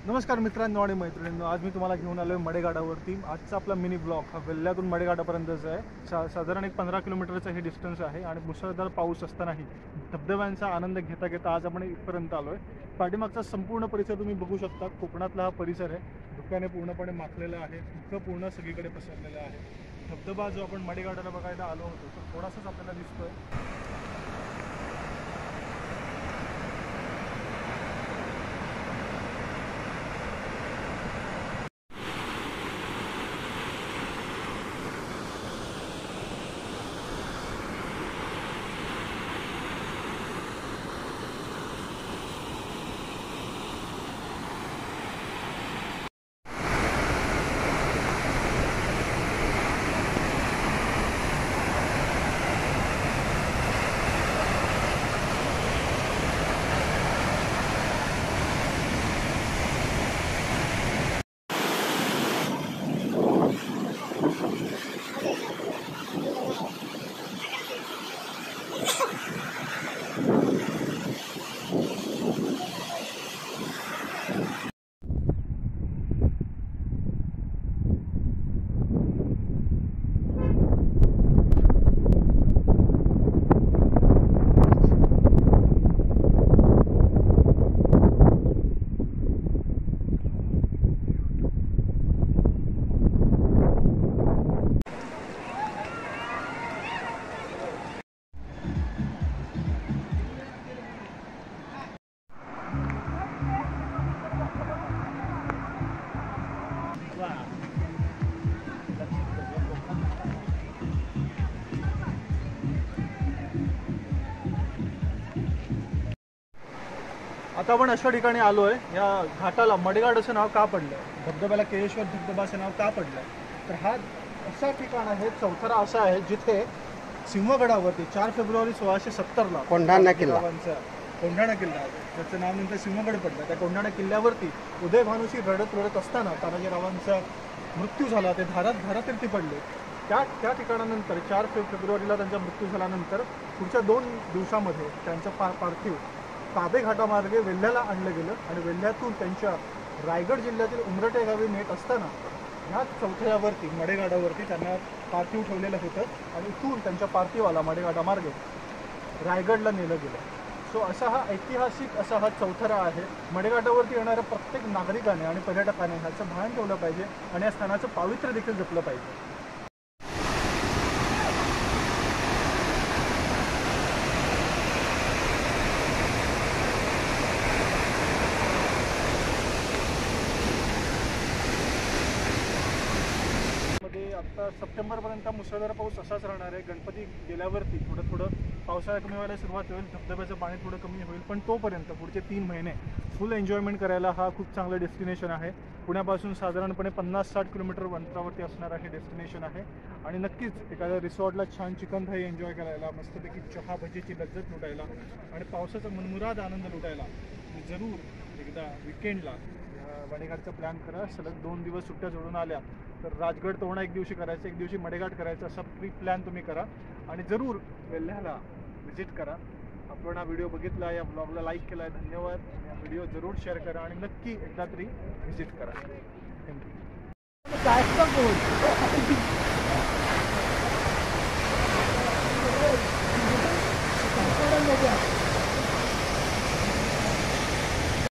नमस्कार मित्रांनो आणि मैत्रिणींनो, आज मी तुम्हाला घेऊन आलो आहे मडेघाटावरती। आजचा आपला मिनी ब्लॉग हा वेल्ह्यातून मडेघाटापर्यंतचा आहे। साधारण एक 15 किलोमीटरचा हे डिस्टन्स आहे आणि मुसळधार पाऊस असतानाही धबधब्यांचा आनंद घेता घेता आज आपण इथपर्यंत आलो आहे। पाठीमागचा संपूर्ण परिसर तुम्ही बघू शकता। कोकणातला हा परिसर आहे, धुक्याने पूर्णपणे माखलेला आहे, धुकं पूर्ण सगळीकडे पसरलेलं आहे। धबधबा जो आपण मडेघाटाला बघायला आलो होतो तो थोडासाच आपल्याला दिसतोय। आता आपण अशा ठिकाणी आलो आहे। या घाटाला मडेघाट असं नाव का पडलं, धबधब्याला केळेश्वर धबधबा असं नाव का पडलं, तर हा असा ठिकाण आहे, चौथरा असा आहे जिथे सिंहगडावरती 4 फेब्रुवारी 1670ला कोंढाणा किल्ला त्याचं नाव नंतर सिंहगड पडलं। त्या कोंढाणा किल्ल्यावरती उदयभानुशी रडत रडत असताना तानाजीरावांचा मृत्यू झाला, ते धारातीर्थी पडले। त्या ठिकाणानंतर 4 फेब्रुवारीला त्यांचा मृत्यू झाल्यानंतर पुढच्या 2 दिवसामध्ये त्यांचं पार्थिव ताबे घाटामार्गे वेल्ह्याला आणलं गेलं आणि वेल्ह्यातून त्यांच्या रायगड जिल्ह्यातील उमरटे गावी नेत असताना ह्या चौथऱ्यावरती मडेघाटावरती त्यांना पार्थिव ठेवलेलं होतं आणि इथून त्यांच्या पार्थिवाला मडेघाटामार्गे रायगडला नेलं गेलं। सो असा हा ऐतिहासिक असा हा चौथरा आहे। मडेघाटावरती येणाऱ्या प्रत्येक नागरिकाने आणि पर्यटकाने ह्याचं भान ठेवलं पाहिजे आणि या स्थानाचं पावित्र्य देखील जपलं पाहिजे। आता सप्टेंबरपर्यंत मुसळधार पाऊस असाच राहणार आहे। गणपती गेल्यावरती थोडं पावसाळा कमी व्हायला सुरुवात होईल, धबधब्याचं पाणी थोडं कमी होईल, पण तोपर्यंत पुढचे 3 महिने फुल एन्जॉयमेंट करायला हा खूप चांगलं डेस्टिनेशन आहे। पुण्यापासून साधारणपणे 50-60 किलोमीटर अंतरावरती असणारं हे डेस्टिनेशन आहे आणि नक्कीच एखाद्या रिसॉर्टला छान चिकन थाई एन्जॉय करायला, मस्तपैकी चहा भजीची लज्जत लुटायला आणि पावसाचा मनमुराद आनंद लुटायला जरूर एकदा विकेंडला मडेघाटचा प्लॅन करा। सलग 2 दिवस सुट्ट्या जोडून आल्या तर राजगड तोरणा एक दिवशी करायचं, एक दिवशी मडेघाट करायचं, असा प्री प्लॅन तुम्ही करा आणि जरूर वेल्ह्याला व्हिजिट करा। आपण हा व्हिडिओ बघितला, या ब्लॉगला लाईक केला आहे, धन्यवाद। या व्हिडिओ जरूर शेअर करा आणि नक्की एकदा तरी व्हिजिट करा। थँक्यू।